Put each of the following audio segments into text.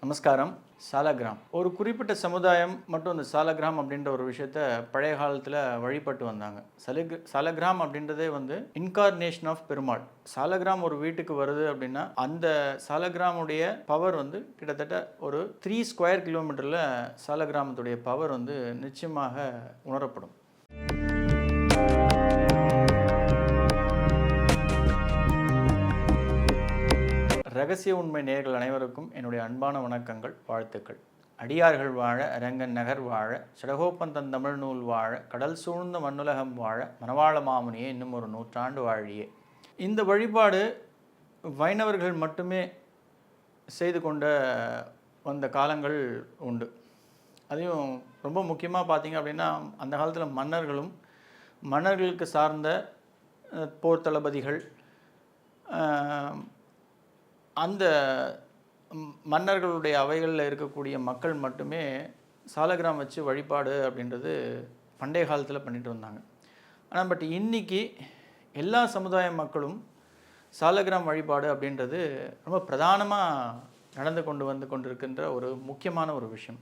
நமஸ்காரம். சாலக்கிராம் ஒரு குறிப்பிட்ட சமுதாயம் மற்றும் அந்த சாலக்கிராம் அப்படின்ற ஒரு விஷயத்த பழைய காலத்தில் வழிபட்டு வந்தாங்க. சாலக்கிராம் அப்படின்றதே இன்கார்னேஷன் ஆஃப் பெருமாள். சாலக்கிராம் ஒரு வீட்டுக்கு வருது அப்படின்னா அந்த சாலக்கிராமுடைய பவர் கிட்டத்தட்ட ஒரு 3 ஸ்கொயர் கிலோமீட்டரில் சாலக்கிராமத்துடைய பவர் நிச்சயமாக உணரப்படும். ரகசிய உண்மை நேயர்கள் அனைவருக்கும் என்னுடைய அன்பான வணக்கங்கள், வாழ்த்துக்கள். அடியார்கள் வாழ, அரங்கன் நகர் வாழ, சடகோப்பந்தன் தமிழ் நூல் வாழ, கடல் சூழ்ந்த மண்ணுலகம் வாழ, மணவாள மாமுனியே இன்னும் ஒரு 100 ஆண்டு வாழியே. இந்த வழிபாடு வைணவர்கள் மட்டுமே செய்து கொண்ட வந்த காலங்கள் உண்டு. அதையும் ரொம்ப முக்கியமாக பார்த்தீங்க அப்படின்னா, அந்த காலத்தில் மன்னர்களுக்கு சார்ந்த போர் தளபதிகள், அந்த மன்னர்களுடைய அவைகளில் இருக்கக்கூடிய மக்கள் மட்டுமே சாலக்கிராம் வச்சு வழிபாடு அப்படின்றது பண்டைய காலத்தில் பண்ணிட்டு வந்தாங்க. ஆனால் இன்றைக்கி எல்லா சமுதாய மக்களும் சாலக்கிராம் வழிபாடு அப்படின்றது ரொம்ப பிரதானமாக நடந்து கொண்டிருக்கின்ற ஒரு முக்கியமான ஒரு விஷயம்.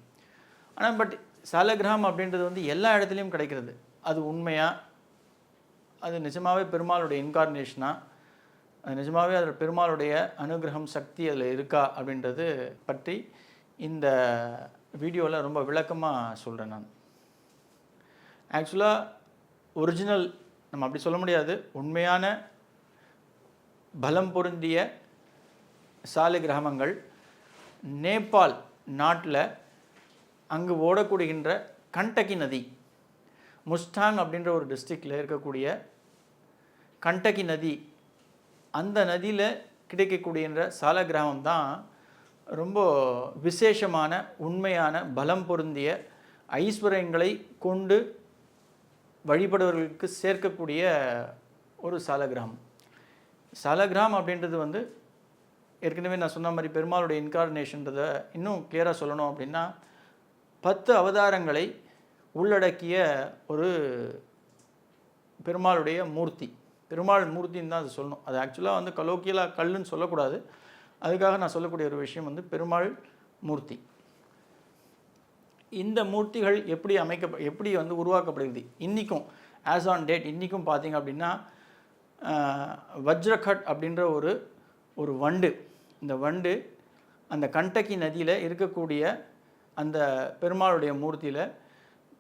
ஆனால் சாலக்கிராம் அப்படின்றது எல்லா இடத்துலையும் கிடைக்கிறது. அது உண்மையாக, அது நிஜமாகவே பெருமாளுடைய இன்கார்னேஷனாக, அது நிஜமாகவே அதில் பெருமாளுடைய அனுகிரகம் சக்தி அதில் இருக்கா அப்படின்றது பற்றி இந்த வீடியோவில் ரொம்ப விளக்கமாக சொல்கிறேன். நான் ஆக்சுவலாக ஒரிஜினல் நம்ம அப்படி சொல்ல முடியாது. உண்மையான பலம் பொருந்திய சாலிகிராமங்கள் நேபாள் நாட்டில் அங்கு ஓடக்கூடிகின்ற கண்டகி நதி, முஸ்டாங் அப்படின்ற ஒரு டிஸ்ட்ரிக்டில் இருக்கக்கூடிய கண்டகி நதி, அந்த நதியில் கிடைக்கக்கூடிய சாலக்கிராமம் தான் ரொம்ப விசேஷமான, உண்மையான, பலம் பொருந்திய, ஐஸ்வர்யங்களை கொண்டு வழிபடுவர்களுக்கு சேர்க்கக்கூடிய ஒரு சாலக்கிராமம். சாலக்கிராம் அப்படின்றது ஏற்கனவே நான் சொன்ன மாதிரி பெருமாளுடைய இன்கார்னேஷன்றதை இன்னும் கிளியராக சொல்லணும் அப்படின்னா 10 அவதாரங்களை உள்ளடக்கிய ஒரு பெருமாளுடைய மூர்த்தி. பெருமாள் மூர்த்தின்னு தான் அது சொல்லணும். அது ஆக்சுவலாக கலோக்கியலாக கல்லுன்னு சொல்லக்கூடாது. அதுக்காக நான் சொல்லக்கூடிய ஒரு விஷயம் பெருமாள் மூர்த்தி. இந்த மூர்த்திகள் எப்படி உருவாக்கப்படுகிறது இன்றைக்கும், ஆஸ் ஆன் டேட் இன்றைக்கும் பார்த்தீங்க அப்படின்னா, வஜ்ரகட் அப்படின்ற ஒரு வண்டு, இந்த வண்டு அந்த கண்டகி நதியில் இருக்கக்கூடிய அந்த பெருமாளுடைய மூர்த்தியில்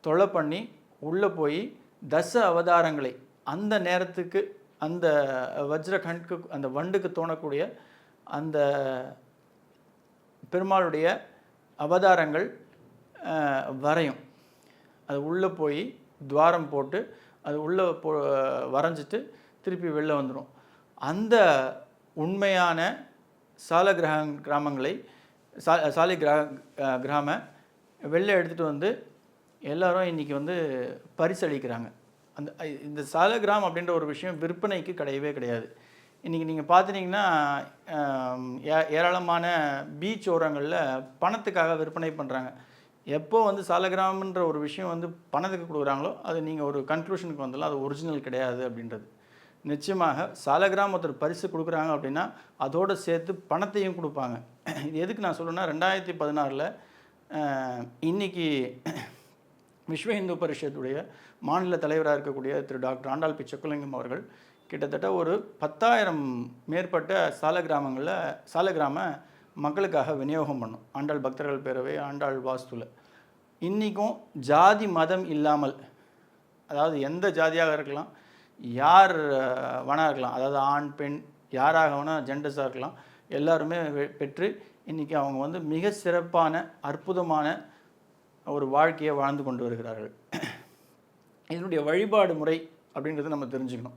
தொலை பண்ணி உள்ளே போய் அவதாரங்களை அந்த நேரத்துக்கு அந்த வஜ்ரகண்ட்க்கு, அந்த வண்டுக்கு தோணக்கூடிய அந்த பெருமாளுடைய அவதாரங்கள் வரையும். அது உள்ளே போய் துவாரம் போட்டு அது உள்ளே வரைஞ்சிட்டு திருப்பி வெளில வந்துடும். அந்த உண்மையான கிராமங்களை கிராம வெளில எடுத்துகிட்டு எல்லோரும் இன்றைக்கி பரிசளிக்கிறாங்க. இந்த சாலக்கிராம் அப்படின்ற ஒரு விஷயம் விற்பனைக்கு கிடையாது. இன்றைக்கி நீங்கள் பார்த்துட்டிங்கன்னா ஏராளமான பீச் ஓரங்களில் பணத்துக்காக விற்பனை பண்ணுறாங்க. எப்போ சாலக்கிராம்ன்ற ஒரு விஷயம் பணத்துக்கு கொடுக்குறாங்களோ அது நீங்கள் ஒரு கன்க்ளூஷனுக்கு வந்துடலாம், அது ஒரிஜினல் கிடையாது அப்படின்றது. நிச்சயமாக சாலக்கிராம் ஒருத்தர் பரிசு கொடுக்குறாங்க அப்படின்னா அதோடு சேர்த்து பணத்தையும் கொடுப்பாங்க. இது எதுக்கு நான் சொல்லணும்னா, 2016 இன்றைக்கி விஸ்வ இந்து பரிஷத்துடைய மாநில தலைவராக இருக்கக்கூடிய திரு டாக்டர் ஆண்டாள் பி சொக்கலிங்கம் அவர்கள் கிட்டத்தட்ட ஒரு 10,000 மேற்பட்ட சாலக்கிராம மக்களுக்காக விநியோகம் பண்ணும். ஆண்டாள் பக்தர்கள் பேரவை, ஆண்டாள் வாஸ்துவில் இன்றைக்கும் ஜாதி மதம் இல்லாமல், அதாவது எந்த ஜாதியாக இருக்கலாம், யார் வேணா இருக்கலாம், அதாவது ஆண் பெண் யாராக வேணால் ஜெண்டர்ஸாக இருக்கலாம், எல்லாருமே பெற்று இன்றைக்கி அவங்க மிக சிறப்பான அற்புதமான ஒரு வாழ்க்கையை வாழ்ந்து கொண்டு வருகிறார்கள். இதனுடைய வழிபாடு முறை அப்படின்றத நம்ம தெரிஞ்சுக்கணும்.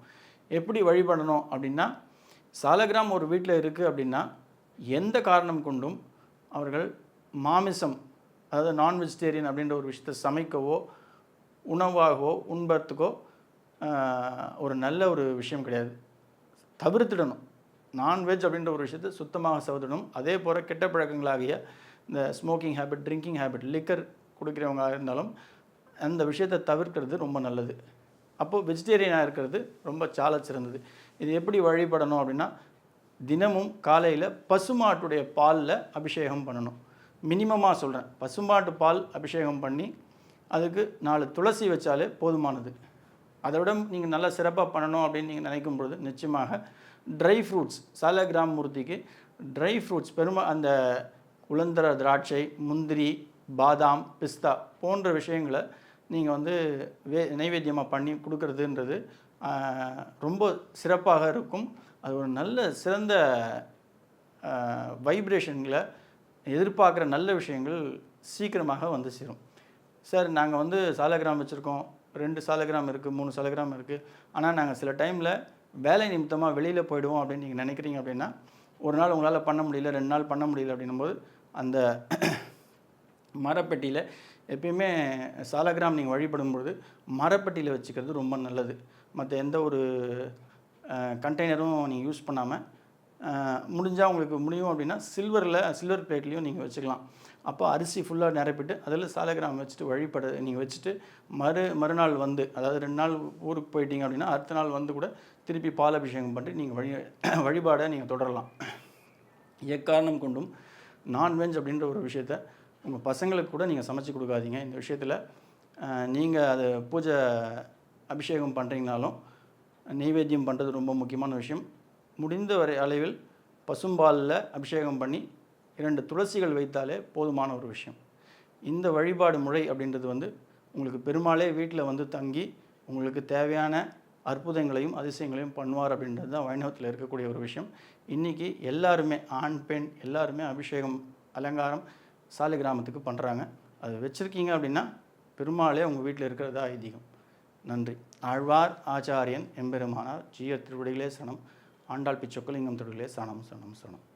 எப்படி வழிபடணும் அப்படின்னா, சாலக்கிராம் ஒரு வீட்டில் இருக்குது அப்படின்னா எந்த காரணம் கொண்டும் அவர்கள் மாமிசம், அதாவது நான் வெஜிடேரியன் அப்படின்ற ஒரு விஷயத்தை சமைக்கவோ உணவாகவோ உண்பத்துக்கோ ஒரு நல்ல ஒரு விஷயம் கிடையாது. தவிர்த்துடணும். நான்வெஜ் அப்படின்ற ஒரு விஷயத்தை சுத்தமாக தவிர்த்துடணும். அதே போல் கெட்ட பழக்கங்களாகிய இந்த smoking habit, drinking habit, liquor குடிக்கிறவங்களாக இருந்தாலும் அந்த விஷயத்தை தவிர்க்கிறது ரொம்ப நல்லது. அப்போது வெஜிடேரியனாக இருக்கிறது ரொம்ப சால சிறந்தது. இது எப்படி வழிபடணும் அப்படின்னா, தினமும் காலையில் பசுமாட்டுடைய பாலில் அபிஷேகம் பண்ணணும். மினிமமாக சொல்கிறேன், பசும்பாட்டு பால் அபிஷேகம் பண்ணி அதுக்கு 4 துளசி வச்சாலே போதுமானது. அதை விட நீங்கள் நல்லா சிறப்பாக பண்ணணும் அப்படின்னு நீங்கள் நினைக்கும் பொழுது நிச்சயமாக ட்ரை ஃப்ரூட்ஸ், சாலக்கிராம மூர்த்திக்கு ட்ரை ஃப்ரூட்ஸ் அந்த உலர்ந்த திராட்சை, முந்திரி, பாதாம், பிஸ்தா போன்ற விஷயங்களை நீங்கள் வந்து நைவேத்தியமாக பண்ணி கொடுக்கறதுன்றது ரொம்ப சிறப்பாக இருக்கும். அது ஒரு நல்ல சிறந்த வைப்ரேஷன்களை எதிர்பார்க்குற நல்ல விஷயங்கள் சீக்கிரமாக வந்து சேரும். சார் நாங்கள் வந்து சாலக்கிராம் வச்சுருக்கோம், 2 சாலக்கிராம் இருக்குது, 3 சாலக்கிராம் இருக்குது, ஆனால் நாங்கள் சில டைமில் வேலை நிமித்தமாக வெளியில் போயிடுவோம் அப்படின்னு நீங்கள் நினைக்கிறீங்க அப்படின்னா, ஒரு நாள் உங்களால் பண்ண முடியல, 2 நாள் பண்ண முடியல அப்படின்னும்போது அந்த மரப்பெட்டியில் எப்பயுமே சாலக்கிராம் நீங்கள் வழிபடும்பொழுது மரப்பெட்டியில் வச்சுக்கிறது ரொம்ப நல்லது. மற்ற எந்த ஒரு கண்டெய்னரும் நீங்கள் யூஸ் பண்ணாமல் முடிஞ்சால் உங்களுக்கு முடியும் அப்படின்னா சில்வர் பிளேட்லேயும் நீங்கள் வச்சுக்கலாம். அப்போ அரிசி ஃபுல்லாக நிரப்பிட்டு அதில் சாலக்கிராம் வச்சுட்டு நீங்கள் வச்சுட்டு மறுநாள் வந்து, அதாவது 2 நாள் ஊருக்கு போயிட்டீங்க அப்படின்னா அடுத்த நாள் வந்து கூட திருப்பி பால் அபிஷேகம் பண்ணிட்டு நீங்கள் வழிபாடை நீங்கள் தொடரலாம். எக்காரணம் கொண்டும் நான்வெஜ் அப்படின்ற ஒரு விஷயத்த உங்கள் பசங்களுக்கு கூட நீங்கள் சமைச்சு கொடுக்காதீங்க. இந்த விஷயத்தில் நீங்கள் அது பூஜை அபிஷேகம் பண்ணுறீங்கனாலும் நெய்வேத்தியம் பண்ணுறது ரொம்ப முக்கியமான விஷயம். முடிந்த வரை அளவில் பசும்பாலில் அபிஷேகம் பண்ணி 2 துளசிகள் வைத்தாலே போதுமான ஒரு விஷயம். இந்த வழிபாடு முறை அப்படின்றது வந்து உங்களுக்கு பெருமாளே வீட்டில் வந்து தங்கி உங்களுக்கு தேவையான அற்புதங்களையும் அதிசயங்களையும் பண்ணுவார் அப்படின்றது தான் வைணவத்தில் இருக்கக்கூடிய ஒரு விஷயம். இன்றைக்கி எல்லாருமே ஆண் பெண் எல்லாருமே அபிஷேகம் அலங்காரம் சாலிகிராமத்துக்கு பண்ணுறாங்க. அது வச்சுருக்கீங்க அப்படின்னா பெருமாளே உங்கள் வீட்டில் இருக்கிறதா ஐதீகம். நன்றி. ஆழ்வார் ஆச்சாரியன் எம்பெருமானார் ஜீய திருவடிகளே சனம், ஆண்டாள் பிச்சொக்கலிங்கம் திருவடிகளே சனம் சனம் சனம்.